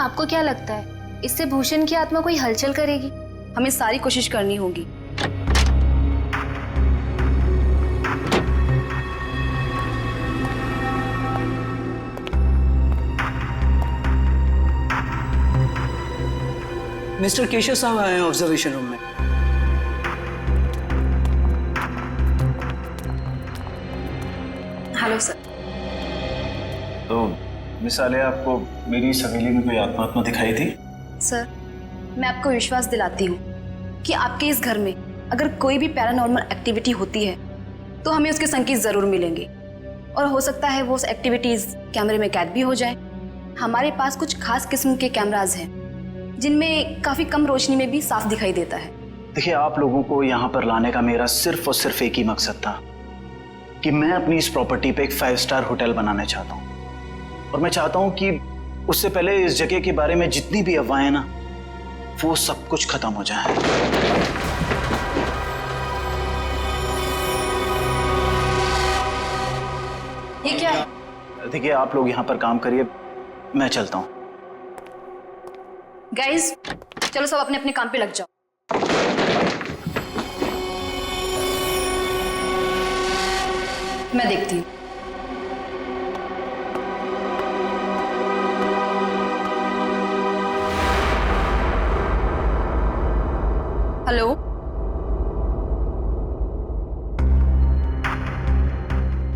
आपको क्या लगता है इससे भूषण की आत्मा कोई हलचल करेगी? हमें सारी कोशिश करनी होगी। मिस्टर केशव साहब आए हैं ऑब्जर्वेशन रूम में। Hello sir. तो मिस आलिया, आपको मेरी इस हवेली में कोई आत्मा दिखाई थी? सर, मैं आपको विश्वास दिलाती हूँ कि आपके इस घर में अगर कोई भी पैरानॉर्मल एक्टिविटी होती है तो हमें उसके संकेत जरूर मिलेंगे, और हो सकता है वो उस एक्टिविटीज कैमरे में कैद भी हो जाए। हमारे पास कुछ खास किस्म के कैमराज हैं जिनमें काफी कम रोशनी में भी साफ दिखाई देता है। देखिए, आप लोगों को यहाँ पर लाने का मेरा सिर्फ और सिर्फ एक ही मकसद था कि मैं अपनी इस प्रॉपर्टी पे एक 5 स्टार होटल बनाना चाहता हूँ, और मैं चाहता हूँ कि उससे पहले इस जगह के बारे में जितनी भी अफवाहें ना, वो सब कुछ खत्म हो जाए। ये क्या है? देखिए, आप लोग यहाँ पर काम करिए, मैं चलता हूँ। गाइस, चलो सब अपने अपने काम पे लग जाओ। मैं देखती हूँ। हेलो,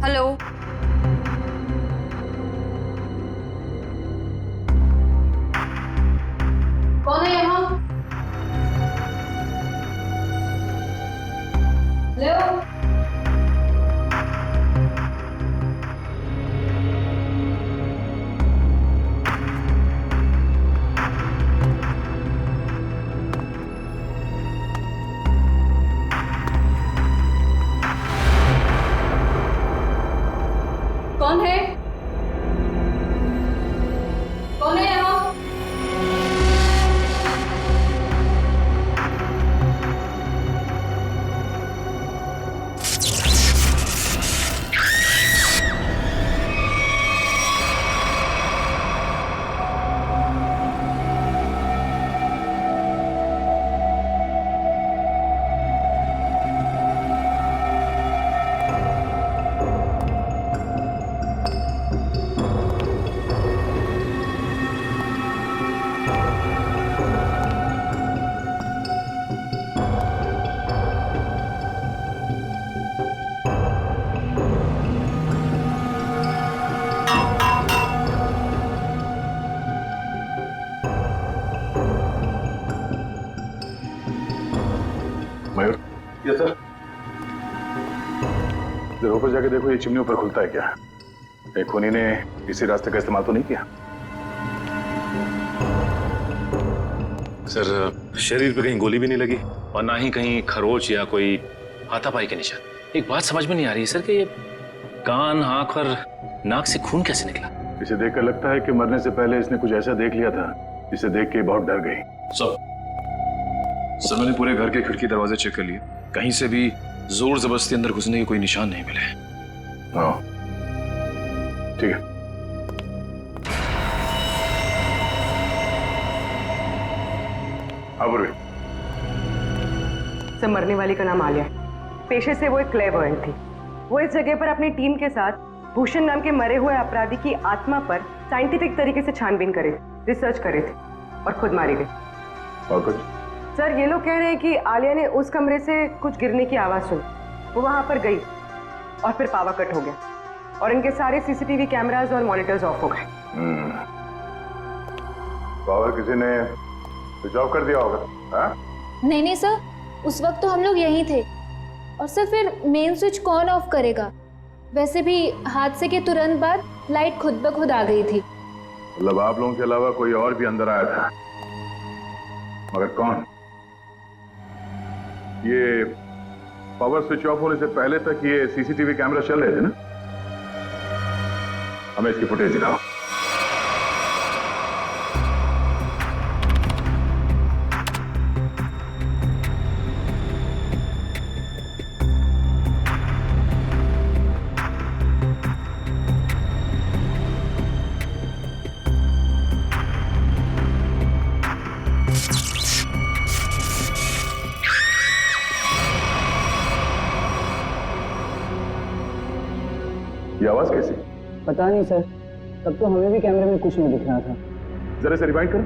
हेलो, कौन है यहाँ? हेलो, कौन है? कौन है यहाँ? मयूर, ये सर, जरा ऊपर जाके देखो, ये चिमनी ऊपर खुलता है क्या? एक खूनी ने इसी रास्ते का इस्तेमाल तो नहीं किया? सर, शरीर पे कहीं गोली भी नहीं लगी और ना ही कहीं खरोच या कोई हाथापाई के निशान। एक बात समझ में नहीं आ रही है सर कि ये कान, आंख और नाक से खून कैसे निकला? इसे देखकर लगता है कि मरने से पहले इसने कुछ ऐसा देख लिया था जिसे देख के बहुत डर गई। सर, मैंने पूरे घर के खिड़की दरवाजे चेक कर लिए, कहीं से भी जोर जबरदस्ती अंदर घुसने के कोई निशान नहीं मिले। हाँ, ठीक है। सर, मरने वाली का नाम आलिया है। पेशे से वो एक क्लेवर्ड थी। वो इस जगह पर अपनी टीम के साथ भूषण नाम के मरे हुए अपराधी की आत्मा पर साइंटिफिक तरीके से छानबीन करे थे, रिसर्च करे थे, और खुद मारी गई। और कुछ? सर, ये लोग कह रहे हैं कि आलिया ने उस कमरे से कुछ गिरने की आवाज सुनी, वो वहां पर गई और फिर पावर कट हो गया और इनके सारे सीसीटीवी कैमरास और मॉनिटर्स ऑफ हो गए। पावर किसी ने स्विच ऑफ कर दिया होगा? हाँ? नहीं नहीं सर, उस वक्त तो हम लोग यहीं थे, और सर फिर मेन स्विच कौन ऑफ करेगा? वैसे भी हादसे के तुरंत बाद लाइट खुद ब खुद आ गई थी। मतलब आप लोगों के अलावा कोई और भी अंदर आया था, मगर कौन? ये पावर स्विच ऑफ होने से पहले तक ये सीसीटीवी कैमरा चल रहे थे ना? हमें इसकी फुटेज दिखाओ। ये आवाज कैसी? पता नहीं सर, तब तो हमें भी कैमरे में कुछ नहीं दिख रहा था। जरा से रिवाइंड करो।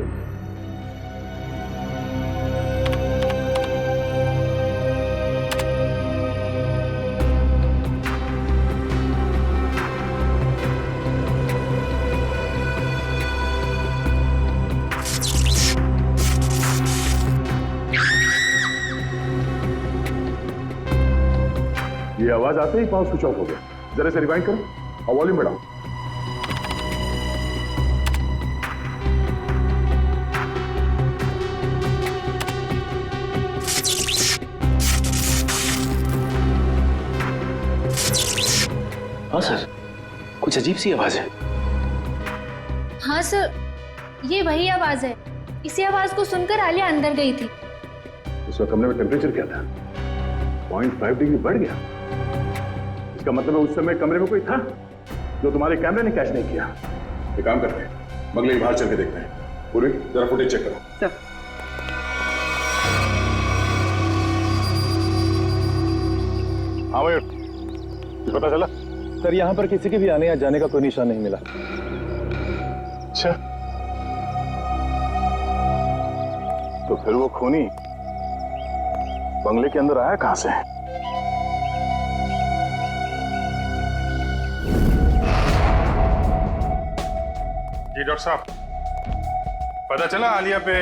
ये आवाज आते ही पावर स्विच ऑफ हो गया। जरा से रिवाइंड करो और वॉल्यूम बढ़ाओ। हाँ सर, कुछ अजीब सी आवाज है। हाँ सर, ये वही आवाज है। इसी आवाज को सुनकर आलिया अंदर गई थी। उस वक्त कमरे में टेम्परेचर क्या था? 0.5 डिग्री बढ़ गया। इसका मतलब है उस समय कमरे में कोई था जो तुम्हारे कैमरे ने कैच नहीं किया। एक काम करते हैं, बंगले के बाहर चल के देखते हैं। पूरी जरा फुटेज चेक करो। सर हाँ भाई, कुछ पता चला? सर यहाँ पर किसी के भी आने या जाने का कोई निशान नहीं मिला। अच्छा, तो फिर वो खूनी बंगले के अंदर आया कहां से? जी डॉक्टर साहब, पता चला आलिया पे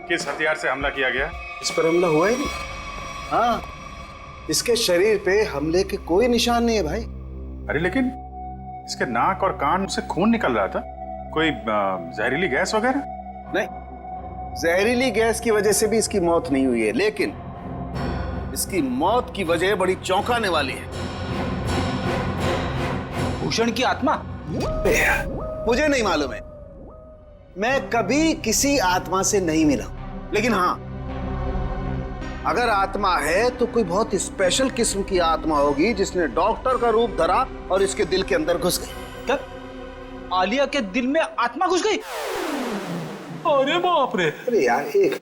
किस हथियार से हमला किया गया? इस पर हमला हुआ ही नहीं। हाँ, इसके शरीर पे हमले के कोई निशान नहीं है भाई। अरे लेकिन इसके नाक और कान से खून निकल रहा था। कोई जहरीली गैस वगैरह? नहीं, जहरीली गैस की वजह से भी इसकी मौत नहीं हुई है, लेकिन इसकी मौत की वजह बड़ी चौंकाने वाली है। भूषण की आत्मा? मुझे नहीं मालूम है, मैं कभी किसी आत्मा से नहीं मिला, लेकिन हाँ, अगर आत्मा है तो कोई बहुत स्पेशल किस्म की आत्मा होगी जिसने डॉक्टर का रूप धरा और इसके दिल के अंदर घुस गई। कब? आलिया के दिल में आत्मा घुस गई? अरे बाप रे! अरे यार, एक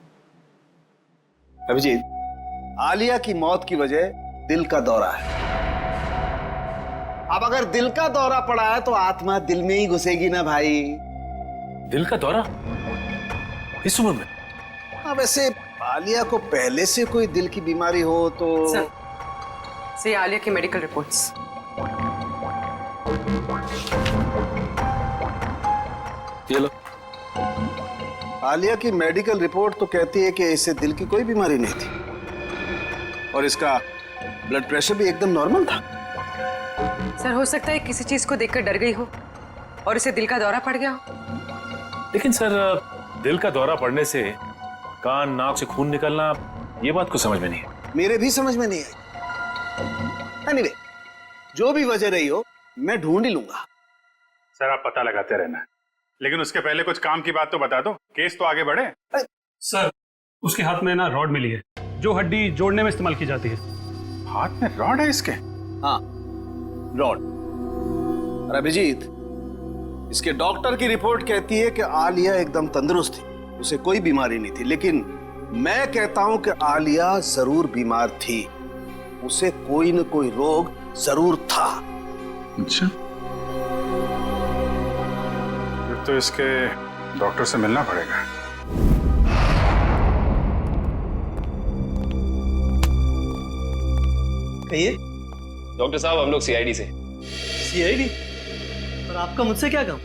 अभिजीत, आलिया की मौत की वजह दिल का दौरा है। अब अगर दिल का दौरा पड़ा है तो आत्मा दिल में ही घुसेगी ना भाई। दिल का दौरा इस उम्र में? हाँ, वैसे आलिया को पहले से कोई दिल की बीमारी हो तो सर आलिया की मेडिकल रिपोर्ट्स। ये लो। आलिया की मेडिकल रिपोर्ट तो कहती है कि इसे दिल की कोई बीमारी नहीं थी और इसका ब्लड प्रेशर भी एकदम नॉर्मल था। सर हो सकता है किसी चीज को देखकर डर गई हो और इसे दिल का दौरा पड़ गया हो। लेकिन सर, दिल का दौरा पड़ने से कान नाक से खून निकलना, ये बात को समझ में नहीं है। मेरे भी समझ में नहीं आई। एनीवे, जो भी वजह रही हो, मैं ढूंढ ही लूंगा। सर आप पता लगाते रहना, लेकिन उसके पहले कुछ काम की बात तो बता दो, केस तो आगे बढ़े। सर, उसके हाथ में ना रॉड मिली है जो हड्डी जोड़ने में इस्तेमाल की जाती है। हाथ में रॉड है इसके? हाँ, रॉड। और अभिजीत, इसके डॉक्टर की रिपोर्ट कहती है कि आलिया एकदम तंदुरुस्त थी, उसे कोई बीमारी नहीं थी, लेकिन मैं कहता हूं कि आलिया जरूर बीमार थी, उसे कोई न कोई रोग जरूर था। अच्छा, फिर तो इसके डॉक्टर से मिलना पड़ेगा। कहिए। डॉक्टर साहब, हम लोग सीआईडी से। सीआईडी? और आपका मुझसे क्या काम?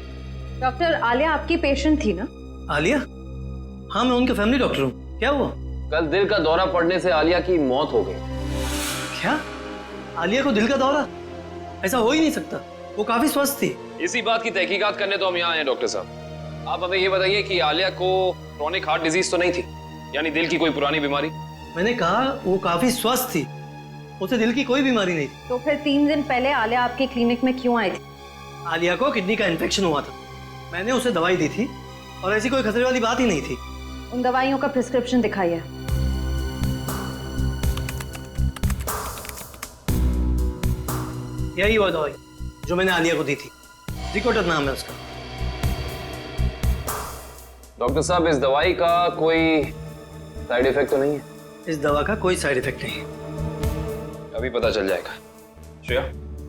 डॉक्टर, आलिया आपकी पेशेंट थी ना? आलिया? हाँ, मैं उनका फैमिली डॉक्टर हूँ। क्या हुआ? कल दिल का दौरा पड़ने से आलिया की मौत हो गई। क्या? आलिया को दिल का दौरा? ऐसा हो ही नहीं सकता, वो काफी स्वस्थ थी। इसी बात की तहकीकात करने तो हम यहाँ आए डॉक्टर साहब। आप हमें ये बताइए कि आलिया को क्रोनिक हार्ट डिजीज तो नहीं थी, यानी दिल की कोई पुरानी बीमारी? मैंने कहा वो काफी स्वस्थ थी, उसे दिल की कोई बीमारी नहीं थी। तो फिर 3 दिन पहले आलिया आपके क्लिनिक में क्यों आई थी? आलिया को किडनी का इन्फेक्शन हुआ था, मैंने उसे दवाई दी थी और ऐसी कोई खतरे वाली बात ही नहीं थी। उन दवाइयों का प्रिस्क्रिप्शन दिखाइए। यही वो दवाई जो मैंने आलिया को दी थी, जिकोटर नाम है उसका। डॉक्टर साहब, इस दवाई का कोई साइड इफेक्ट तो नहीं है? इस दवा का कोई साइड इफेक्ट नहीं है। अभी पता चल जाएगा। श्रेया,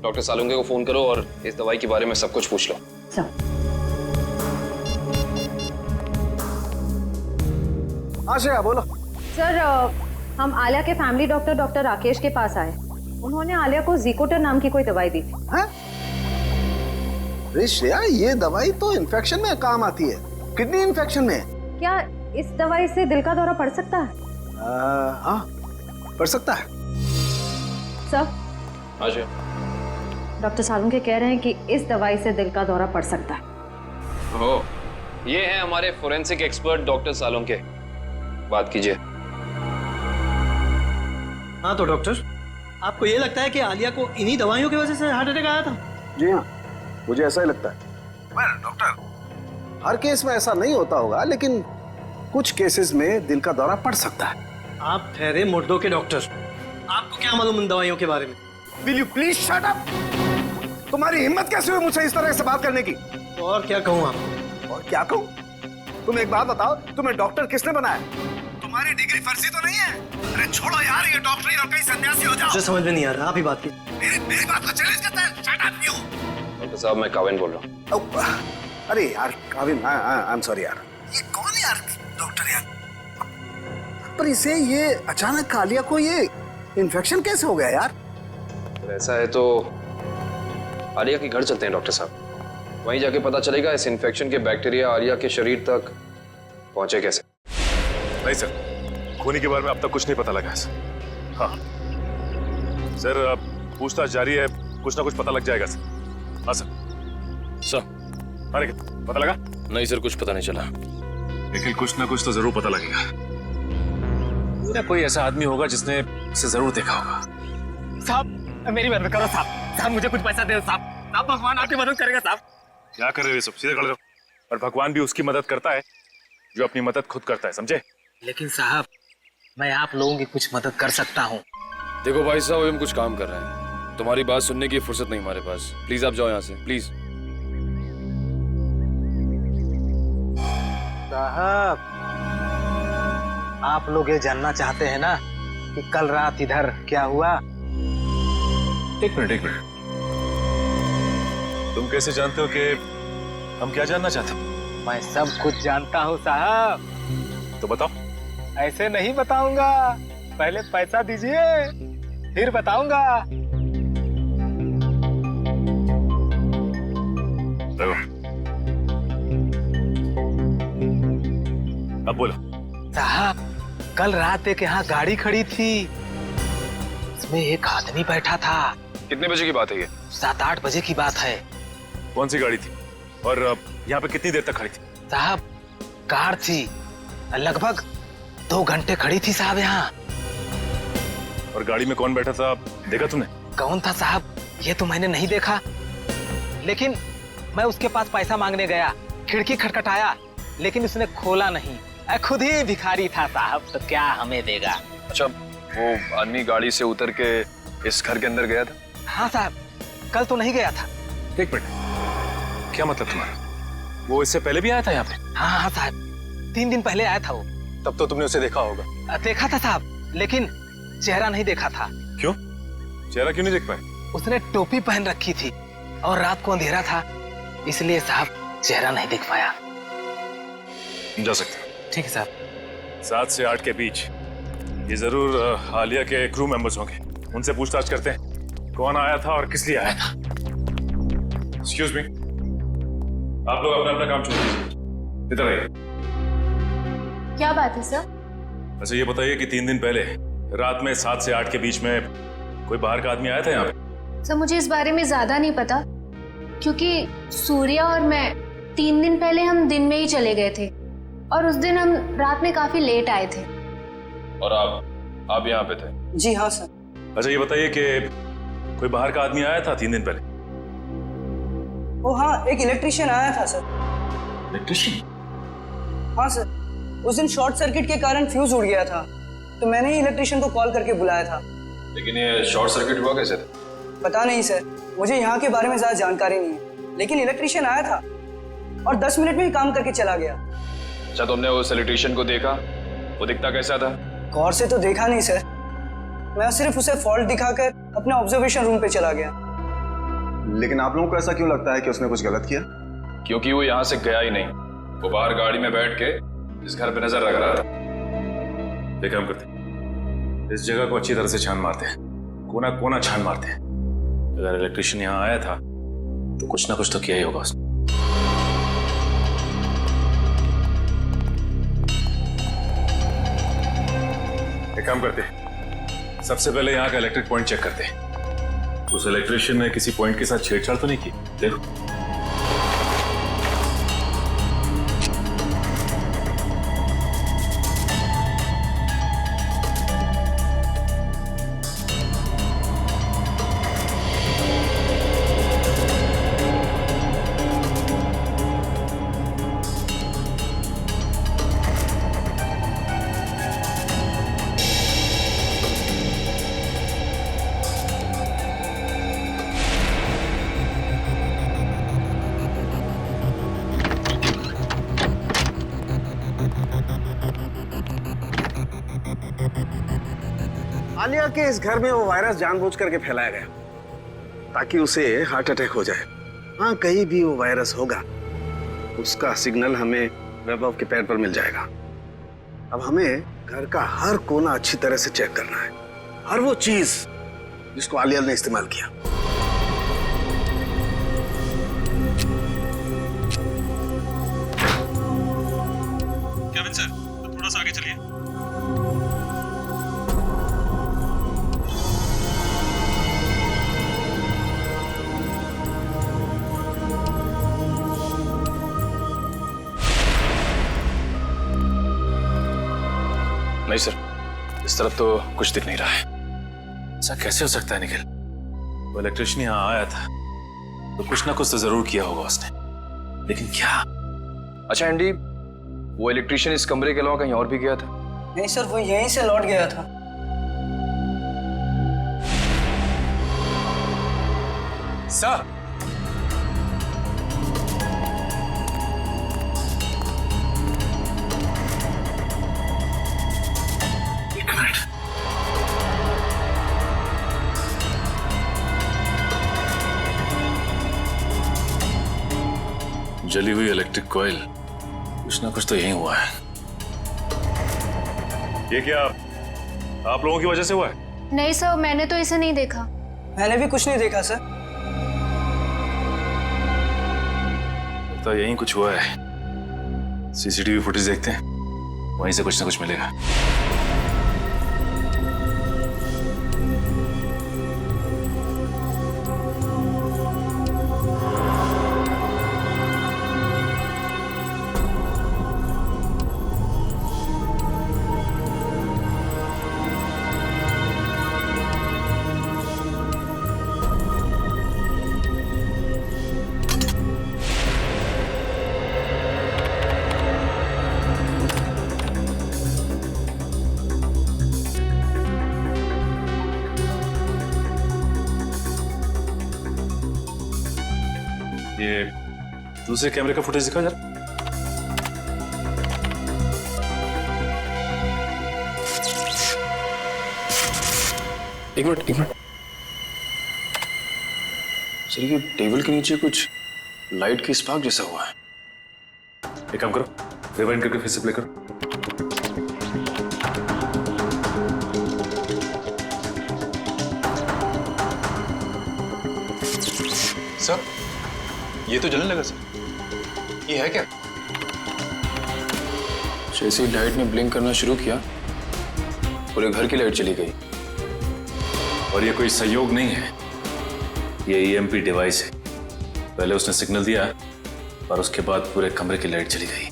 डॉक्टर सालुंके को फोन करो और इस दवाई के बारे में सब कुछ पूछ लो। आशया बोलो। सर हम आलिया के फैमिली डॉक्टर डॉक्टर राकेश के पास आए। उन्होंने आलिया को ज़िकोटर नाम की कोई दवाई दी थी। हैं? अरे श्रेया, ये दवाई तो इन्फेक्शन में काम आती है, किडनी इन्फेक्शन में। क्या इस दवाई से दिल का दौरा पड़ सकता है? हाँ, पड़ सकता है। सर, अच्छा, डॉक्टर सालुंके कह रहे हैं कि इस दवाई से दिल का दौरा पड़ सकता है। हो, ये है हमारे फोरेंसिक एक्सपर्ट डॉक्टर सालुंके, बात कीजिए। हाँ तो डॉक्टर, आपको ये लगता है कि आलिया को इन्हीं दवाइयों की वजह से हार्ट अटैक आया था? जी हाँ, मुझे ऐसा ही लगता है। वेल डॉक्टर, हर केस में ऐसा नहीं होता होगा, लेकिन कुछ केसेस में दिल का दौरा पड़ सकता है। आप ठहरे मुर्दों के डॉक्टर, आपको क्या मालूम उन दवाइयों के बारे में? Will you please shut up? तुम्हारी हिम्मत कैसे हुई मुझसे इस तरह से बात करने की? और क्या कहूँ आपको? और क्या कहूँ? तुम एक बात बताओ, तुम्हें डॉक्टर किसने बनाया? तुम्हारी डिग्री फर्जी तो नहीं है? अरे छोड़ो यार ये डॉक्टरी और कहीं सन्यासी हो जाओ। मुझे समझ में नहीं आ रहा, आप ही बात कीजिए। मेरी बात को चैलेंज करता है? Shut up you. डॉक्टर साहब, मैं काविन बोल रहा हूँ। अरे यार काविन, आई एम सॉरी यार। ये कौन यार डॉक्टर यार? पर इसे ये अचानक आलिया को ये इन्फेक्शन कैसे हो गया यार? अगर ऐसा है तो आलिया के घर चलते हैं डॉक्टर साहब, वहीं जाके पता चलेगा इस इन्फेक्शन के बैक्टीरिया आलिया के शरीर तक पहुंचे कैसे। नहीं सर, खूनी के बारे में अब तक कुछ नहीं पता लगा है सर। हाँ सर, अब पूछताछ जारी है, कुछ ना कुछ पता लग जाएगा सर। हाँ सर। अरे पता लगा? नहीं सर, कुछ पता नहीं चला। लेकिन कुछ ना कुछ तो जरूर पता लगेगा। कोई ऐसा आदमी होगा जिसने इसे जरूर देखा होगा। साहब मेरी मदद करो साहब, साहब मुझे कुछ पैसा दे साहब, साहब भगवान आपकी मदद करेगा साहब। क्या कर रहे हो सब? सीधे खड़े रहो। और भगवान भी उसकी मदद करता है जो अपनी मदद खुद करता है, समझे? लेकिन साहब मैं आप लोगों की कुछ मदद कर सकता हूँ। देखो भाई साहब, हम कुछ काम कर रहे हैं, तुम्हारी बात सुनने की फुर्सत नहीं हमारे पास। प्लीज आप जाओ यहाँ से, प्लीज। साहब आप लोग ये जानना चाहते हैं ना कि कल रात इधर क्या हुआ? एक मिनट। तुम कैसे जानते हो कि हम क्या जानना चाहते हैं? मैं सब कुछ जानता हूँ साहब। तो बताओ। ऐसे नहीं बताऊंगा, पहले पैसा दीजिए फिर बताऊंगा। अब बोलो। साहब कल रात एक यहाँ गाड़ी खड़ी थी, उसमें एक आदमी बैठा था। कितने बजे की बात है ये? 7-8 बजे की बात है। कौन सी गाड़ी थी और यहाँ पे कितनी देर तक खड़ी थी? साहब कार थी, लगभग 2 घंटे खड़ी थी साहब यहाँ। और गाड़ी में कौन बैठा था देखा तुमने? कौन था साहब ये तो मैंने नहीं देखा, लेकिन मैं उसके पास पैसा मांगने गया, खिड़की खटखटाया लेकिन उसने खोला नहीं। खुद ही भिखारी था साहब, तो क्या हमें देगा। अच्छा, वो आदमी गाड़ी से उतर के इस घर के अंदर गया था? हाँ साहब, कल तो नहीं गया था। एक मिनट, क्या मतलब तुम्हारा? वो इससे पहले भी आया था यहाँ पे? हाँ साहब, 3 दिन पहले आया था वो। तब तो तुमने उसे देखा होगा? देखा था साहब, लेकिन चेहरा नहीं देखा था। क्यों? चेहरा क्यों नहीं देख पाए? उसने टोपी पहन रखी थी और रात को अंधेरा था, इसलिए साहब चेहरा नहीं देख पाया। जा सकते। ठीक है साहब। 7 से 8 के बीच ये जरूर आलिया के क्रू मेंबर्स होंगे, उनसे पूछताछ करते हैं कौन आया था और किस लिए आया था। एक्सक्यूज मी, आप लोग अपना अपना काम छोड़ दीजिए, इधर आइए। क्या बात है सर? अच्छा ये बताइए कि 3 दिन पहले रात में 7 से 8 के बीच में कोई बाहर का आदमी आया था यहाँ पे? सर मुझे इस बारे में ज्यादा नहीं पता, क्योंकि सूर्या और मैं 3 दिन पहले हम दिन में ही चले गए थे और उस दिन हम रात में काफी लेट आए थे। और आप यहाँ पे थे? जी हाँ सर। अच्छा ये बताइए कि कोई बाहर का आदमी आया था 3 दिन पहले? ओ हाँ, एक इलेक्ट्रिशियन आया था सर। इलेक्ट्रिशियन? हाँ सर, उस दिन शॉर्ट सर्किट के कारण फ्यूज उड़ गया था, तो मैंने ही इलेक्ट्रिशियन को कॉल करके बुलाया था। लेकिन ये शॉर्ट सर्किट हुआ कैसे था? पता नहीं सर, मुझे यहाँ के बारे में ज्यादा जानकारी नहीं है, लेकिन इलेक्ट्रिशियन आया था और 10 मिनट में ही काम करके चला गया। अच्छा, तुमने उस इलेक्ट्रिशियन को देखा? वो दिखता कैसा था? गौर से तो देखा नहीं सर, मैं सिर्फ उसे फॉल्ट दिखाकर अपने ऑब्जर्वेशन रूम पे चला गया। लेकिन आप लोगों को ऐसा क्यों लगता है कि उसने कुछ गलत किया? क्योंकि वो यहाँ से गया ही नहीं, वो बाहर गाड़ी में बैठ के इस घर पे नजर रख रहा था। एक काम करते हैं, इस जगह को अच्छी तरह से छान मारते हैं, कोना कोना छान मारते हैं। अगर इलेक्ट्रिशियन यहाँ आया था तो कुछ ना कुछ तो किया ही होगा उसने। एक काम करते हैं, सबसे पहले यहाँ का इलेक्ट्रिक पॉइंट चेक करते हैं। उस इलेक्ट्रिशियन ने किसी पॉइंट के साथ छेड़छाड़ तो नहीं की? देखो। आलिया के इस घर में वो वायरस जानबूझ करके फैलाया गया ताकि उसे हार्ट अटैक हो जाए। हाँ, कहीं भी वो वायरस होगा उसका सिग्नल हमें वैभव के पैर पर मिल जाएगा। अब हमें घर का हर कोना अच्छी तरह से चेक करना है, हर वो चीज जिसको आलिया ने इस्तेमाल किया। केविन सर, थोड़ा सा आगे चलिए। नहीं सर, इस तरफ तो कुछ दिख नहीं रहा है। ऐसा कैसे हो सकता है निखिल? वो इलेक्ट्रिशियन यहाँ आया था तो कुछ ना कुछ तो जरूर किया होगा उसने, लेकिन क्या? अच्छा एंडी, वो इलेक्ट्रिशियन इस कमरे के अलावा कहीं और भी गया था? नहीं सर, वो यहीं से लौट गया था। सर, एक मिनट। जली हुई इलेक्ट्रिक कॉइल, कुछ ना कुछ तो यही हुआ है। ये क्या आप लोगों की वजह से हुआ है? नहीं सर, मैंने तो इसे नहीं देखा। मैंने भी कुछ नहीं देखा सर। तो यही कुछ हुआ है। सीसीटीवी फुटेज देखते हैं, वहीं से कुछ ना कुछ मिलेगा। ये दूसरे कैमरे का फुटेज दिखा जरा। एक मिनट। सर, ये टेबल के नीचे कुछ लाइट की स्पार्क जैसा हुआ है। एक काम करो, रिवाइंड करके फिर से प्ले करो। सर, ये तो जलने लगा सर। ये है क्या? जैसे ही लाइट ने ब्लिंक करना शुरू किया, पूरे घर की लाइट चली गई। और ये कोई संयोग नहीं है, ये ईएमपी डिवाइस है। पहले उसने सिग्नल दिया और उसके बाद पूरे कमरे की लाइट चली गई।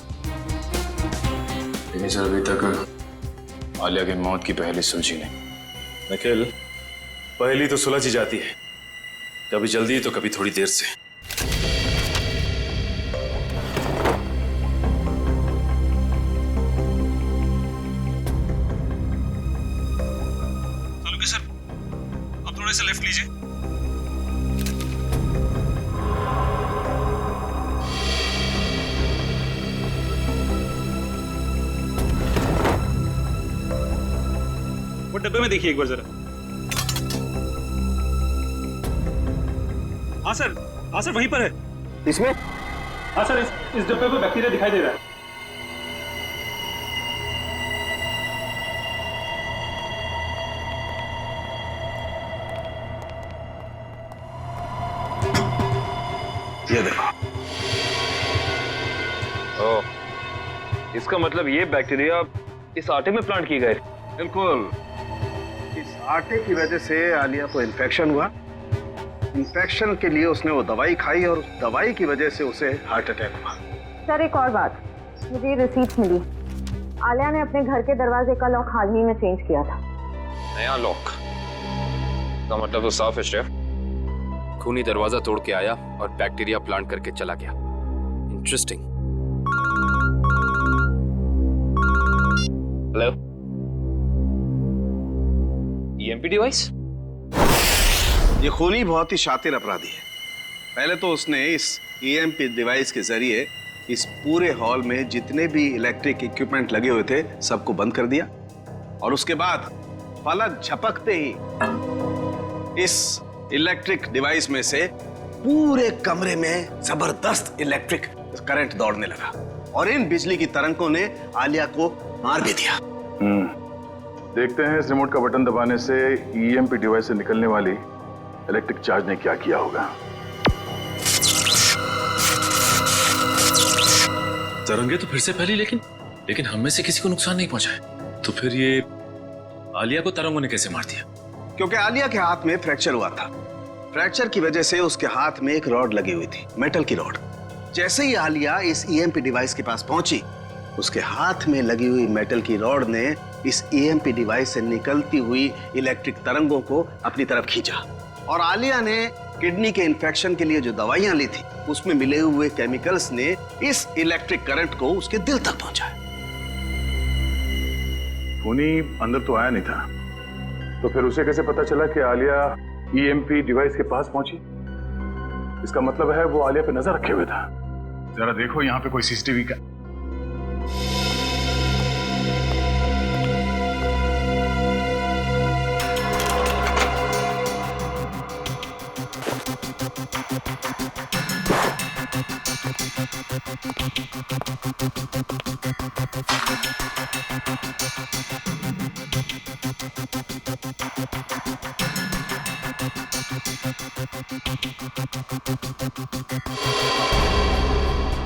लेकिन सर, अभी तक आलिया की मौत की पहली सुलझी नहीं। निखिल, पहली तो सुलझ ही जाती है, कभी जल्दी तो कभी थोड़ी देर से। तालुके सर, अब थोड़े से लेफ्ट लीजिए। वो डब्बे में देखिए एक बार जरा। हाँ सर वहीं पर है। इसमें? हाँ सर, इस डब्बे पर बैक्टीरिया दिखाई दे रहा है। ये देखो। ओह, इसका मतलब ये बैक्टीरिया इस आटे में प्लांट किए गए। बिल्कुल, इस आटे की वजह से आलिया को इन्फेक्शन हुआ। इन्फेक्शन के लिए उसने वो दवाई खाई और उस दवाई की वजह से उसे हार्ट अटैक हुआ। सर एक और बात, मुझे ये रिसीट्स मिली। आलिया ने अपने घर के दरवाजे का लॉक हाल ही में चेंज किया था। नया लॉक का मतलब तो साफ है शेफ। खूनी दरवाजा तोड़ के आया और बैक्टीरिया प्लांट करके चला गया। इंटरेस्टिंग। Hello, EMP device? ये खूनी बहुत ही शातिर अपराधी है। पहले तो उसने इस ईएमपी डिवाइस के जरिए इस पूरे हॉल में जितने भी इलेक्ट्रिक इक्विपमेंट लगे हुए थे सबको बंद कर दिया, और उसके बाद पलक झपकते ही इस इलेक्ट्रिक डिवाइस में से पूरे कमरे में जबरदस्त इलेक्ट्रिक करंट दौड़ने लगा और इन बिजली की तरंगों ने आलिया को मार भी दिया। देखते हैं इस रिमोट का बटन दबाने से ईएमपी डिवाइस से निकलने वाली इलेक्ट्रिक चार्ज ने क्या किया होगा। तरंगे तो फिर से फैली, लेकिन हम में से किसी को नुकसान नहीं पहुंचा है। तो फिर ये आलिया को तरंगों ने कैसे मार दिया? क्योंकि आलिया के हाथ में फ्रैक्चर हुआ था। फ्रैक्चर की वजह से उसके हाथ में एक रॉड लगी हुई थी, मेटल की रॉड। जैसे ही आलिया इस ईएमपी डिवाइस के पास पहुंची, उसके हाथ में लगी हुई मेटल की रॉड ने इस ईएमपी डिवाइस से निकलती हुई इलेक्ट्रिक तरंगों को अपनी तरफ खींचा, और आलिया ने किडनी के इन्फेक्शन के लिए जो दवाइयां ली थी उसमें मिले हुए केमिकल्स ने इस इलेक्ट्रिक करंट को उसके दिल तक पहुंचाया। खूनी अंदर तो आया नहीं था, तो फिर उसे कैसे पता चला कि आलिया ईएमपी डिवाइस के पास पहुंची? इसका मतलब है वो आलिया पे नजर रखे हुए था। जरा देखो यहाँ पे कोई सीसीटीवी का।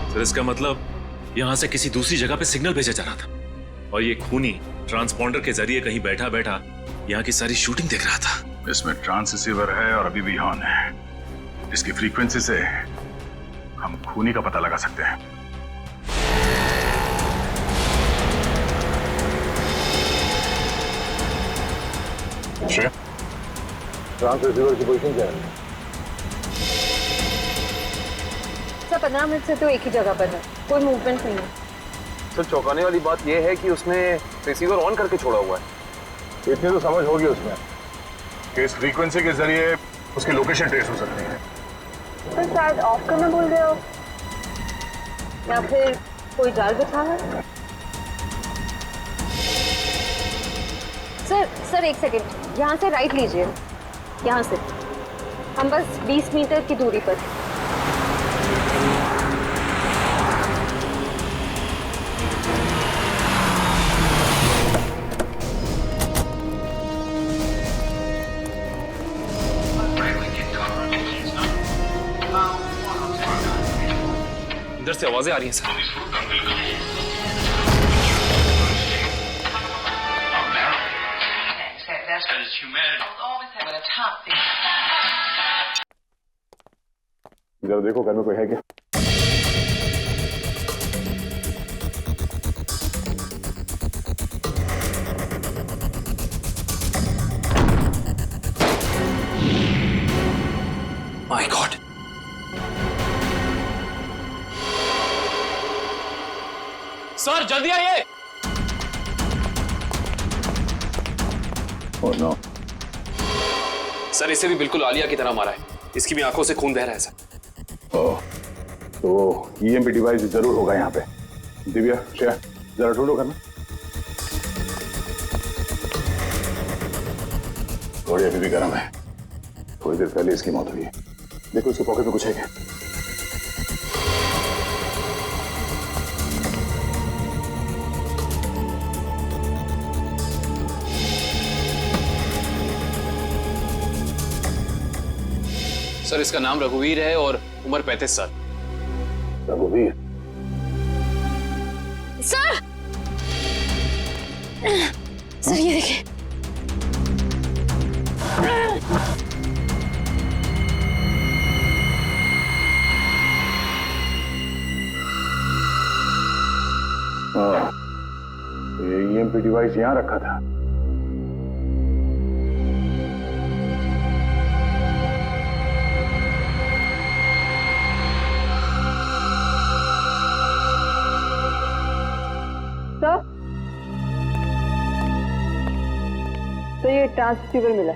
सर इसका मतलब यहां से किसी दूसरी जगह पे सिग्नल भेजा जा रहा था, और ये खूनी ट्रांसपॉन्डर के जरिए कहीं बैठा बैठा यहाँ की सारी शूटिंग देख रहा था। इसमें ट्रांस रिसीवर है और अभी भी ऑन है। इसकी फ्रीक्वेंसी से हम खूनी का पता लगा सकते हैं। ट्रांस रिसीवर की पोजीशन क्या है? सर 15 मिनट से तो एक ही जगह पर है, कोई मूवमेंट नहीं है। सर चौंकाने वाली बात यह है कि उसने रिसीवर ऑन करके छोड़ा हुआ है। इतनी तो समझ होगी उसमें कि इस फ्रीक्वेंसी के जरिए उसकी लोकेशन ट्रेस हो सकती है। सर शायद ऑफ करना भूल गए हो, या फिर कोई जाल बिछा है। सर एक सेकेंड, यहाँ से राइट लीजिए, यहाँ से। हम बस 20 मीटर की दूरी पर। इधर से आवाजें आ रही हैं सर। जरा देखो घर में कोई है क्या? माय गॉड, सर जल्दी आइए। Oh no. सर इसे भी बिल्कुल आलिया की तरह मारा है, इसकी भी आंखों से खून बह रहा है सर। ओह, तो ईएमपी डिवाइस जरूर होगा यहाँ पे। दिव्या, श्रेया, जरा ढूंढो घर में। थोड़ी अभी भी गर्म है, थोड़ी देर पहले इसकी मौत हुई है। देखो उसके पॉकेट में कुछ है क्या? सर इसका नाम रघुवीर है और उम्र 35 साल। रघुवीर? सर सर ये देखिए। हाँ, ये EMP डिवाइस यहाँ रखा था। तो ये ट्रांससीवर मिला।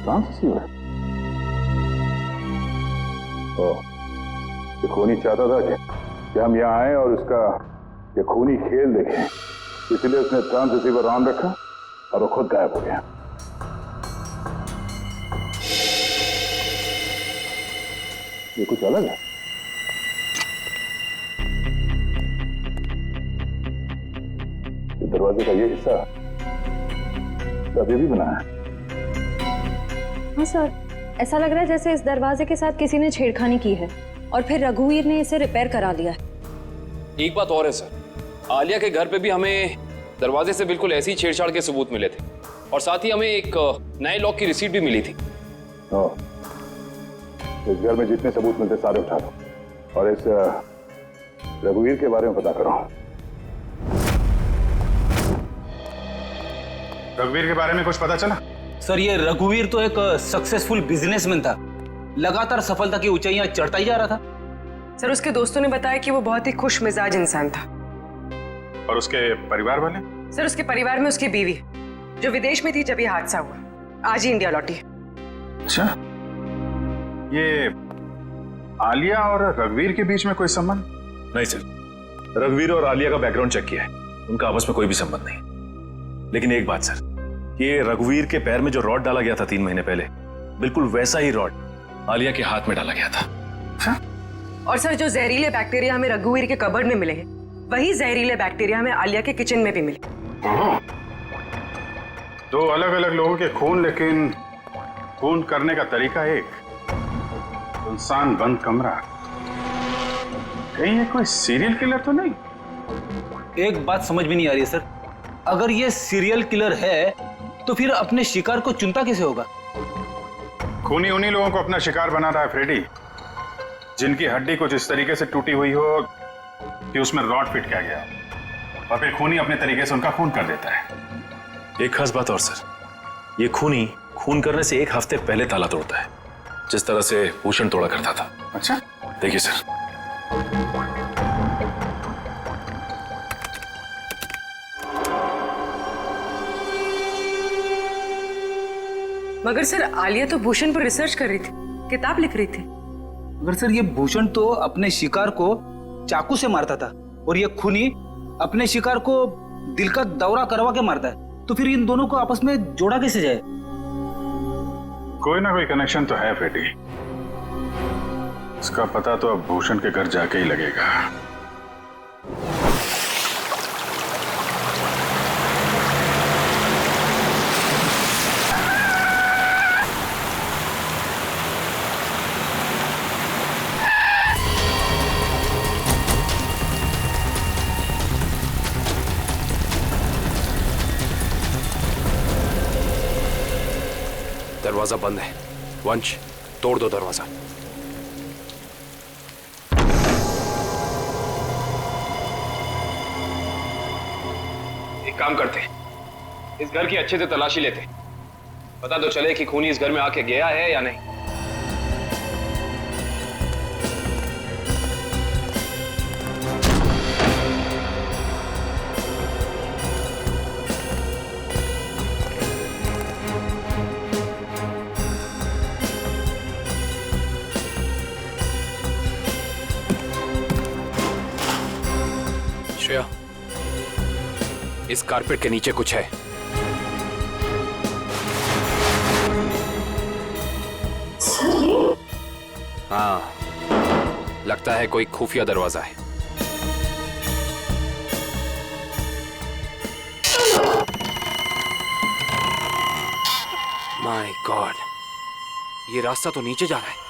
ट्रांससीवर? ओह, ये खूनी चाहता था कि हम यहाँ आए और उसका ये खूनी खेल देखें, इसलिए उसने ट्रांससीवर ऑन रखा और वो खुद गायब हो गया। ये कुछ अलग है। ये दरवाजे का ये हिस्सा अभी भी बना है। हाँ सर, ऐसा लग रहा है जैसे इस दरवाजे के साथ किसी ने छेड़खानी की है और फिर रघुवीर ने इसे रिपेयर करा लिया है। एक बात और है सर, आलिया के घर पे भी हमें दरवाजे से बिल्कुल ऐसी छेड़छाड़ के सबूत मिले थे और साथ ही हमें एक नए लॉक की रिसीट भी मिली थी। इस घर में जितने सबूत मिलते सारे उठा लो और इस रघुवीर के बारे में पता करो। रघुवीर के बारे में कुछ पता चला? सर ये रघुवीर तो एक सक्सेसफुल बिजनेसमैन था, लगातार सफलता की ऊंचाइयां चढ़ता ही जा रहा था। सर उसके दोस्तों ने बताया कि वो बहुत ही खुश मिजाज इंसान था। और उसके परिवार वाले? सर उसके परिवार में उसकी बीवी जो विदेश में थी जब ये हादसा हुआ, आज ही इंडिया लौटी है। अच्छा, ये आलिया और रघुवीर के बीच में कोई संबंध? नहीं सर, रघुवीर और आलिया का बैकग्राउंड चेक किया है, उनका आपस में कोई भी संबंध नहीं। लेकिन एक बात सर, ये रघुवीर के पैर में जो रॉड डाला गया था 3 महीने पहले, बिल्कुल वैसा ही रॉड आलिया के हाथ में डाला गया था। अच्छा? और सर जो जहरीले बैक्टीरिया हमें रघुवीर के कबर्ड में मिले हैं, वही जहरीले बैक्टीरिया हमें आलिया के किचन में भी मिले। दो अलग अलग लोगों के खून, लेकिन खून करने का तरीका एक। इंसान बंद कमरा। कहीं ये कोई सीरियल किलर तो नहीं? एक बात समझ में नहीं आ रही है सर, अगर ये सीरियल किलर है तो फिर अपने शिकार को चुनता कैसे होगा? खूनी उन्हीं लोगों को अपना शिकार बना रहा है फ्रेडी, जिनकी हड्डी कुछ इस तरीके से टूटी हुई हो कि उसमें रॉड फिट किया गया, और फिर खूनी अपने तरीके से उनका खून कर देता है। एक खास बात और सर, ये खूनी खून करने से 1 हफ्ते पहले ताला तोड़ता है, जिस तरह से भूषण तोड़ा करता था। अच्छा, देखिए सर। मगर सर आलिया तो भूषण पर रिसर्च कर रही थी, किताब लिख रही थी। मगर सर ये भूषण तो अपने शिकार को चाकू से मारता था और ये खूनी अपने शिकार को दिल का दौरा करवा के मारता है, तो फिर इन दोनों को आपस में जोड़ा कैसे जाए? कोई ना कोई कनेक्शन तो है फ्रेडी, इसका पता तो अब भूषण के घर जाके ही लगेगा। दरवाजा बंद है, वंश तोड़ दो दरवाजा। एक काम करते, इस घर की अच्छे से तलाशी लेते, पता तो चले कि खूनी इस घर में आके गया है या नहीं। श्रेया, इस कारपेट के नीचे कुछ है। सर ये हाँ, लगता है कोई खुफिया दरवाजा है। माय गॉड, ये रास्ता तो नीचे जा रहा है।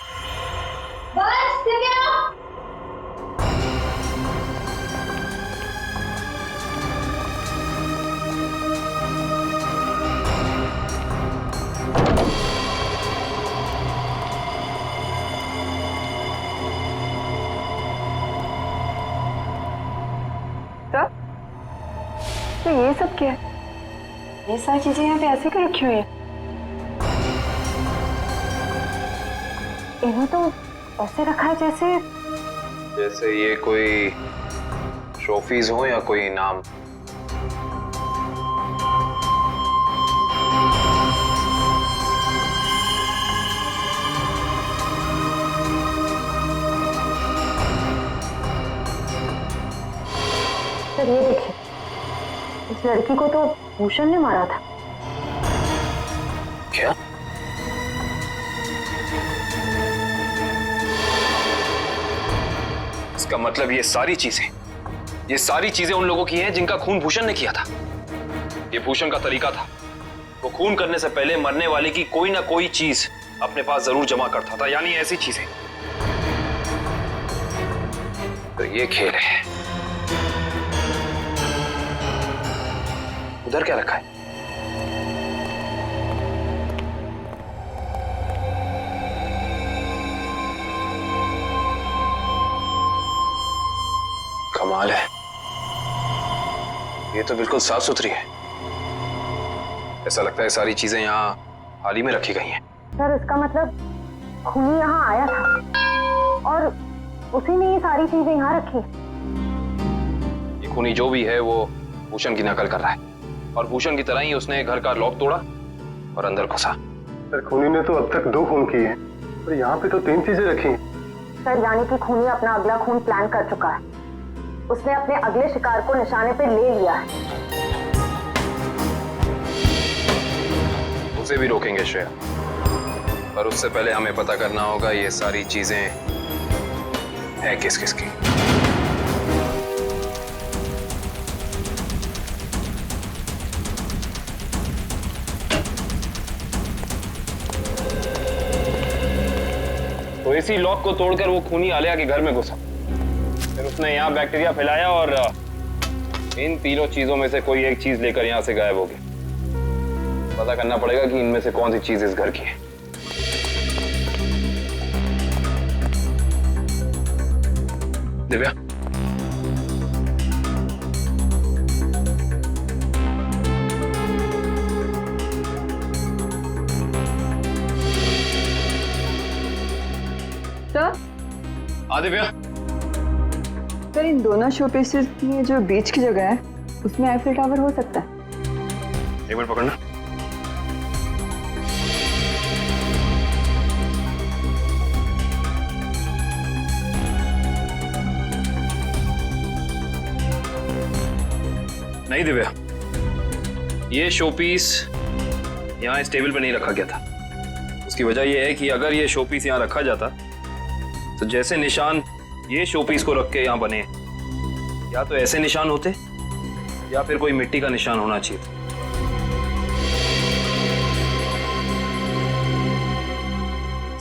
तो ये सब क्या है? ये सारी चीजें यहाँ पे ऐसे क्यों रखी हुई है? इन्हें तो ऐसे रखा है जैसे ये कोई ट्रॉफीज हो या कोई इनाम। सर ये देखिए, इस लड़की को तो भूषण ने मारा था। क्या? इसका मतलब ये सारी चीजें उन लोगों की हैं जिनका खून भूषण ने किया था। ये भूषण का तरीका था, वो खून करने से पहले मरने वाले की कोई ना कोई चीज अपने पास जरूर जमा करता था, यानी ऐसी चीजें। तो ये खेल है। उधर क्या रखा है? कमाल है, ये तो बिल्कुल साफ सुथरी है। ऐसा लगता है सारी चीजें यहाँ हाल ही में रखी गई हैं। सर इसका मतलब खूनी यहाँ आया था और उसी ने ये सारी चीजें यहाँ रखी। ये खूनी जो भी है वो भूषण की नकल कर रहा है, और भूषण की तरह ही उसने घर का लॉक तोड़ा और अंदर घुसा। सर खूनी ने तो अब तक 2 खून किए हैं, और यहाँ पे तो 3 चीजें रखी हैं। सर यानी कि खूनी अपना अगला खून प्लान कर चुका है। उसने अपने अगले शिकार को निशाने पे ले लिया है। उसे भी रोकेंगे श्रेया, पर उससे पहले हमें पता करना होगा ये सारी चीजें है किस किस की। तो इसी लॉक को तोड़कर वो खूनी आलिया के घर में घुसा, फिर उसने यहाँ बैक्टीरिया फैलाया और इन तीनों चीजों में से कोई एक चीज लेकर यहाँ से गायब हो गया। पता करना पड़ेगा कि इनमें से कौन सी चीज इस घर की है। दिव्या, दिव्या, सर इन दोनों शो पीसेस में जो बीच की जगह है उसमें आईफिल टावर हो सकता है। एक मिनट पकड़ना। नहीं दिव्या, ये शो पीस यहाँ इस टेबल पे नहीं रखा गया था। उसकी वजह यह है कि अगर ये शो पीस यहाँ रखा जाता तो जैसे निशान ये शो पीस को रख के यहाँ बने, या तो ऐसे निशान होते या फिर कोई मिट्टी का निशान होना चाहिए।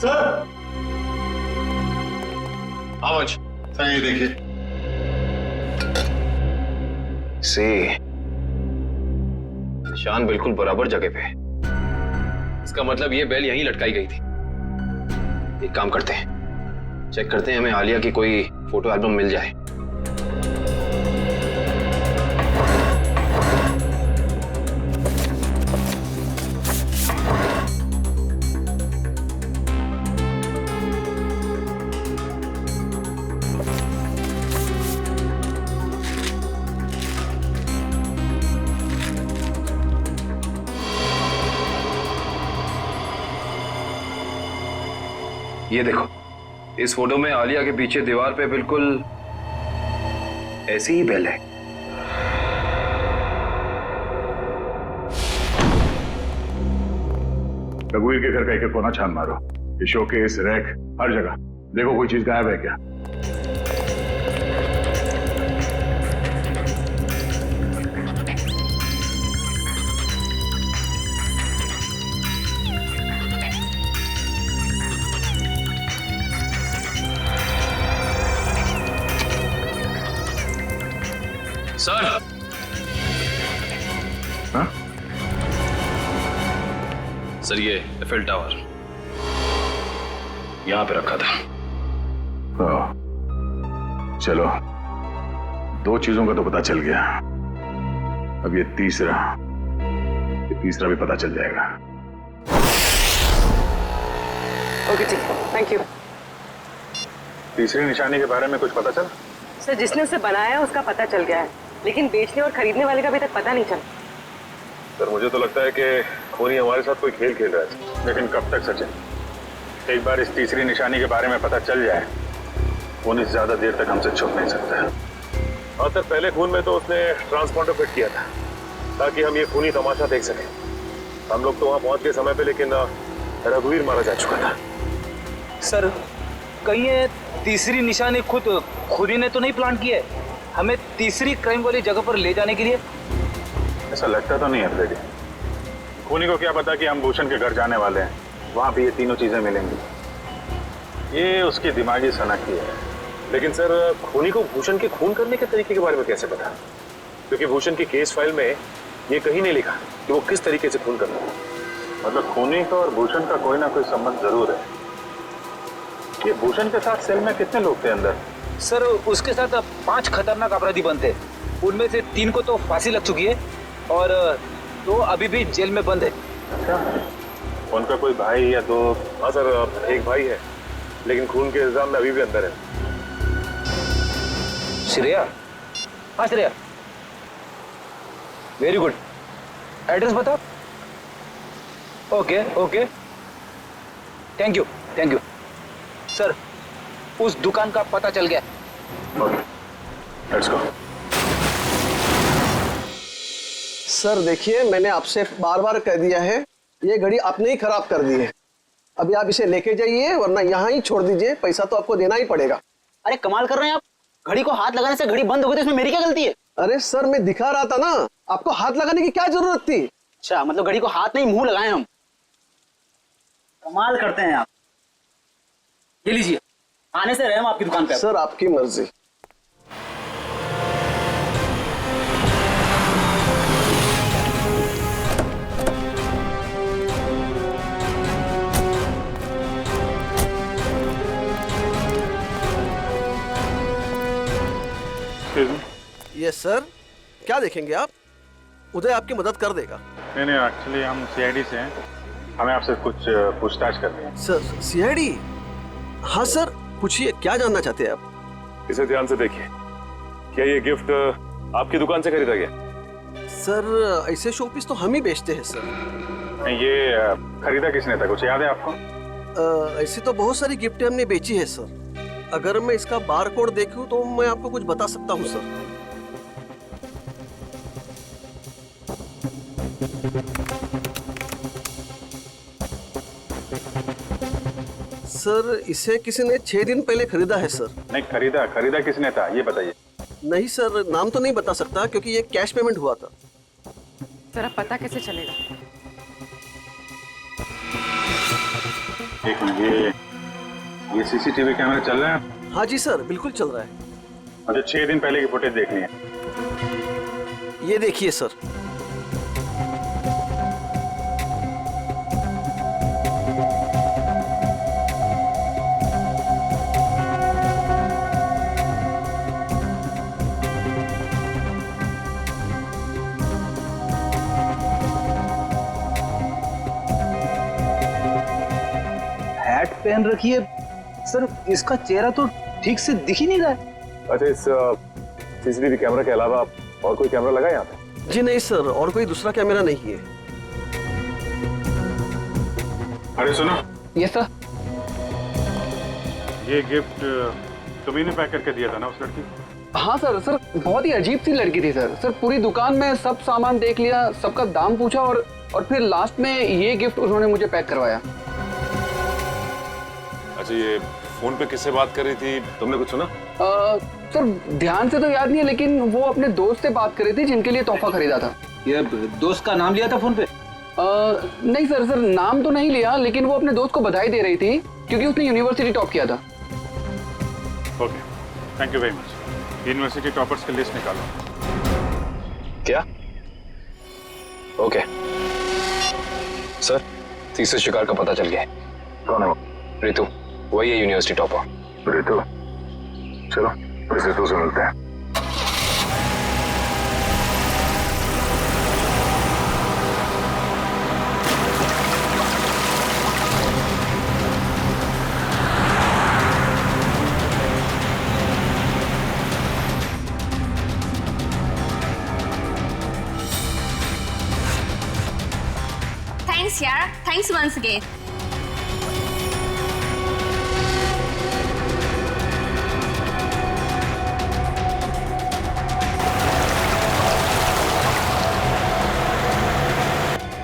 सर आवाज सर ये देखिए। निशान बिल्कुल बराबर जगह पे है। इसका मतलब ये बेल यहीं लटकाई गई थी। एक काम करते हैं, चेक करते हैं हमें आलिया की कोई फोटो एल्बम मिल जाए। ये देखो, इस फोटो में आलिया के पीछे दीवार पे बिल्कुल ऐसी ही बेल है। रघुवीर के घर का एक कोना छान मारो, ये शोकेस, रैक, हर जगह देखो कोई चीज गायब है क्या? सर, हाँ? सर ये एफएल टावर यहां पे रखा था। चलो, दो चीजों का तो पता चल गया, अब ये तीसरा भी पता चल जाएगा। ओके ठीक, थैंक यू। तीसरी निशानी के बारे में कुछ पता चला? सर जिसने उसे बनाया उसका पता चल गया है, लेकिन बेचने और खरीदने वाले का अभी तक पता नहीं चला। सर मुझे तो लगता है कि खूनी हमारे साथ कोई खेल खेल रहा है। लेकिन कब तक सचिन? एक बार इस तीसरी निशानी के बारे में पता चल जाए, खूनी ज्यादा देर तक हमसे छुप नहीं सकता है। हाँ सर, पहले खून में तो उसने ट्रांसपॉन्डर फिट किया था ताकि हम ये खूनी तमाशा देख सकें। हम लोग तो वहां पहुंच गए समय पे, लेकिन रघुवीर मारा जा चुका था। सर कहीं ये तीसरी निशानी खुद ही ने तो नहीं प्लान किया है हमें तीसरी क्राइम वाली जगह पर ले जाने के लिए? ऐसा लगता तो नहीं है फ्रेडी। खूनी को क्या पता कि हम भूषण के घर जाने वाले हैं, वहां भी ये तीनों चीजें मिलेंगी। ये उसकी दिमागी सनकी है। लेकिन सर, खूनी को भूषण के खून करने के तरीके के बारे में कैसे पता? क्योंकि भूषण की केस फाइल में ये कहीं नहीं लिखा कि वो किस तरीके से खून करता है। मतलब खूनी का और भूषण का कोई ना कोई संबंध जरूर है। ये भूषण के साथ सेल में कितने लोग थे अंदर? सर उसके साथ 5 खतरनाक अपराधी बंद थे, उनमें से 3 को तो फांसी लग चुकी है और 2 अभी भी जेल में बंद है। अच्छा, उनका कोई भाई या दो? हाँ सर, एक भाई है, लेकिन खून के इल्जाम में अभी भी अंदर है। श्रेया? हाँ श्रेया, वेरी गुड। एड्रेस बताओ। Okay okay, thank you thank you. Sir उस दुकान का पता चल गया। Let's go. सर देखिए, मैंने आपसे बार बार कह दिया है, ये घड़ी आपने ही खराब कर दी है। अभी आप इसे लेके जाइए, वरना यहाँ ही छोड़ दीजिए, पैसा तो आपको देना ही पड़ेगा। अरे कमाल कर रहे हैं आप, घड़ी को हाथ लगाने से घड़ी बंद हो गई तो इसमें मेरी क्या गलती है? अरे सर, मैं दिखा रहा था ना, आपको हाथ लगाने की क्या जरूरत थी? अच्छा, मतलब घड़ी को हाथ नहीं मुंह लगाए हम। कमाल करते हैं आप। ये लीजिए, आने से रहे हम आपकी दुकान पे। सर आपकी मर्जी। यस सर, क्या देखेंगे आप? उदय आपकी मदद कर देगा। नहीं, एक्चुअली हम सीआईडी से हैं, हमें आपसे कुछ पूछताछ करनी है। Sir CID? हाँ सर, पूछिए, क्या जानना चाहते हैं आप? इसे ध्यान से देखिए। क्या ये गिफ्ट आपकी दुकान से खरीदा गया? सर ऐसे शोपीस तो हम ही बेचते हैं सर। नहीं, ये खरीदा किसने था, कुछ याद है आपको? ऐसी तो बहुत सारी गिफ्टें हमने बेची है सर। अगर मैं इसका बार कोड देखूं तो मैं आपको कुछ बता सकता हूं सर। सर इसे किसी ने 6 दिन पहले खरीदा है सर। नहीं, खरीदा किसने था ये बताइए। नहीं सर, नाम तो नहीं बता सकता क्योंकि ये कैश पेमेंट हुआ था। जरा पता कैसे चलेगा? एक मिनट, ये सीसीटीवी कैमरा चल रहा है? हाँ जी सर, बिल्कुल चल रहा है। मुझे 6 दिन पहले की फुटेज देखनी है। ये देखिए सर। हैट पहन रखी है सर, इसका चेहरा तो ठीक से दिख ही नहीं रहा है। अच्छा, इस सीसीटीवी कैमरा के अलावा और कोई कैमरा लगा है यहाँ पे? जी नहीं सर, और कोई दूसरा कैमरा नहीं है। अरे सुनो। Yes sir. ये गिफ्ट तुम्ही ने पैक करके दिया था ना उस लड़की को? हाँ सर, बहुत ही अजीब सी लड़की थी सर। पूरी दुकान में सब सामान देख लिया, सबका दाम पूछा और फिर लास्ट में ये गिफ्ट उन्होंने मुझे पैक करवाया। अच्छा, ये फोन पे किससे बात कर रही थी, तुमने कुछ सुना? सर ध्यान से तो याद नहीं है, लेकिन वो अपने दोस्त से बात कर रही थी जिनके लिए तोहफा खरीदा था। ये दोस्त का नाम लिया था फोन पे? नहीं सर नाम तो नहीं लिया, लेकिन वो अपने दोस्त को बधाई दे रही थी क्योंकि उसने यूनिवर्सिटी टॉप किया था। Okay, thank you very much. University toppers की लिस्ट निकालो। क्या? ओके सर, तीसरे शिकार का पता चल गया है। कौन है वो? रितु, वही है यूनिवर्सिटी टॉपर। रितु? चलो इस रितु से मिलते हैं। थैंक्स यार, थैंक्स वंस अगेन।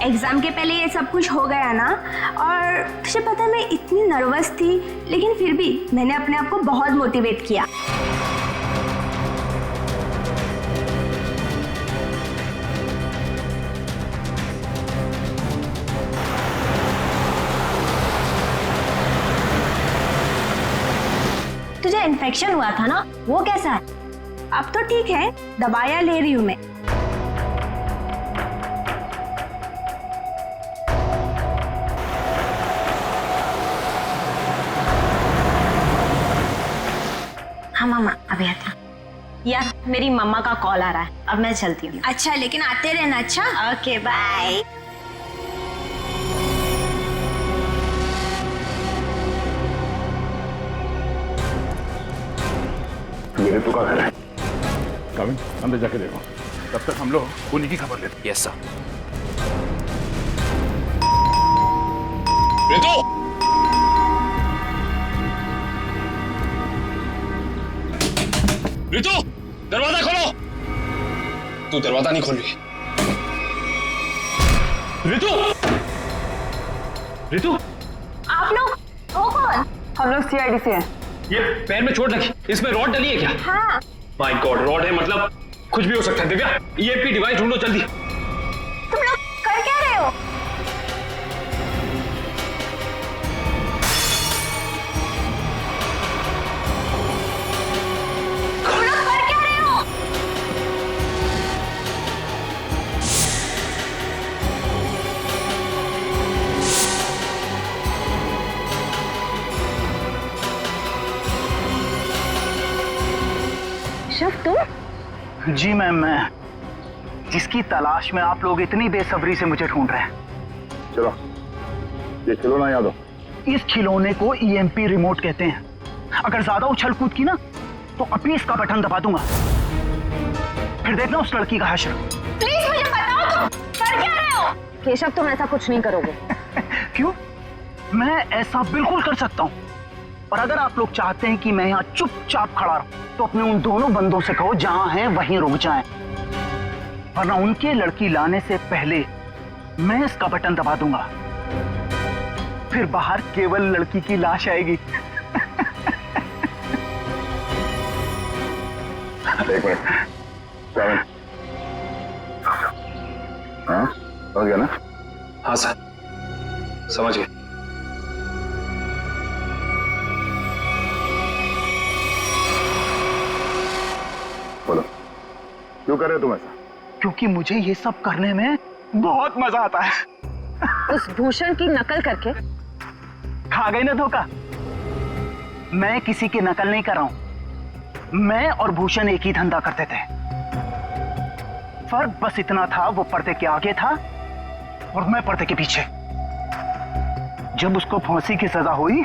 एग्ज़ाम के पहले ये सब कुछ हो गया ना, और तुझे पता है मैं इतनी नर्वस थी, लेकिन फिर भी मैंने अपने आप को बहुत मोटिवेट किया। तुझे इन्फेक्शन हुआ था ना, वो कैसा है? अब तो ठीक है, दवाइयाँ ले रही हूँ मैं। हाँ मामा, अभी आता। यार मेरी मम्मा का कॉल आ रहा है, अब मैं चलती हूँ। अच्छा, लेकिन आते रहना। अच्छा, ओके बाय। ये रितु का घर है। कमिन, अंदर जाके देखो। तब तक हम लोग उन्हीं की खबर लेते हैं। Yes sir. रितु! रितु, दरवाजा खोलो। तू दरवाजा नहीं खोल रही। रितु! रितु! आप लोग हो कौन? हम लोग सीआईडी से हैं। ये पैर में चोट लगी, इसमें रॉड डली है क्या? हाँ। माय गॉड, रॉड है मतलब कुछ भी हो सकता है। दिव्या, ईएमपी डिवाइस ढूंढो जल्दी। तुम लोग कर क्या रहे हो? तुम लोग कर क्या रहे हो? शिव, तुम? जी मैम, मैं जिसकी तलाश में आप लोग इतनी बेसब्री से मुझे ढूंढ रहे हैं। चलो, ये खिलौना याद हो। इस खिलौने को ईएमपी रिमोट कहते हैं। अगर ज्यादा उछल कूद की ना तो अभी इसका बटन दबा दूंगा, फिर देखना उस लड़की का हश्र। प्लीज मुझे बताओ, तुम कर क्या रहे हो? केशव, तुम ऐसा कुछ नहीं करोगे। क्यों? मैं ऐसा बिल्कुल कर सकता हूँ। और अगर आप लोग चाहते हैं कि मैं यहाँ चुपचाप खड़ा रहूं तो अपने उन दोनों बंदों से कहो जहां हैं वहीं रुक जाएं, वरना उनके लड़की लाने से पहले मैं इसका बटन दबा दूंगा, फिर बाहर केवल लड़की की लाश आएगी। एक मिनट, कमिन। हाँ, हो गया ना? हाँ सर, समझ गए। बोलो, क्यों कर रहे हो तुम ऐसा? क्योंकि मुझे ये सब करने में बहुत मजा आता है। उस भूषण की नकल करके खा गई ना धोखा। मैं किसी की नकल नहीं कर रहा हूं। मैं और भूषण एक ही धंधा करते थे। फर्क बस इतना था, वो पर्दे के आगे था और मैं पर्दे के पीछे। जब उसको फांसी की सजा हुई,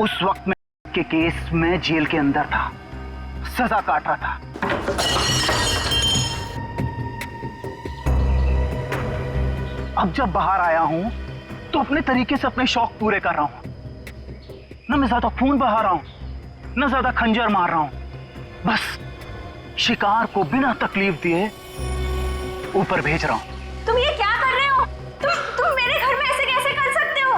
उस वक्त मैं के केस में जेल के अंदर था, सजा काट रहा था। अब जब बाहर आया हूं तो अपने तरीके से अपने शौक पूरे कर रहा हूं। न मैं ज्यादा खून बहा रहा हूं, न ज्यादा खंजर मार रहा हूं, बस शिकार को बिना तकलीफ दिए ऊपर भेज रहा हूं। तुम ये क्या कर रहे हो? तुम मेरे घर में ऐसे कैसे कर सकते हो?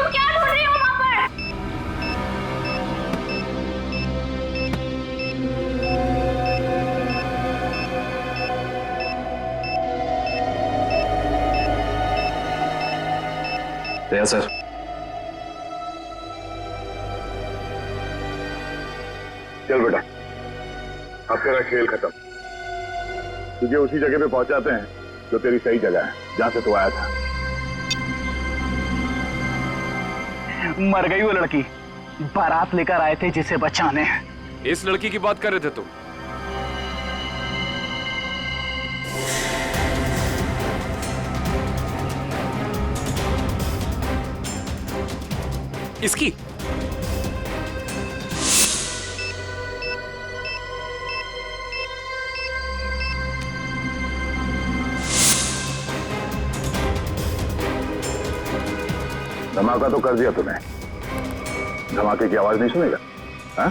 तुम क्या ढूंढ रही हो वहाँ पर? Yes sir. चल बेटा, अब तेरा खेल खत्म। तुझे उसी जगह पे पहुंचाते हैं जो तेरी सही जगह है, जहां से तू आया था। मर गई वो लड़की, बारात लेकर आए थे जिसे बचाने। इस लड़की की बात कर रहे थे तुम? इसकी धमाका तो कर दिया तूने, धमाके की आवाज नहीं सुनेगा? हाँ?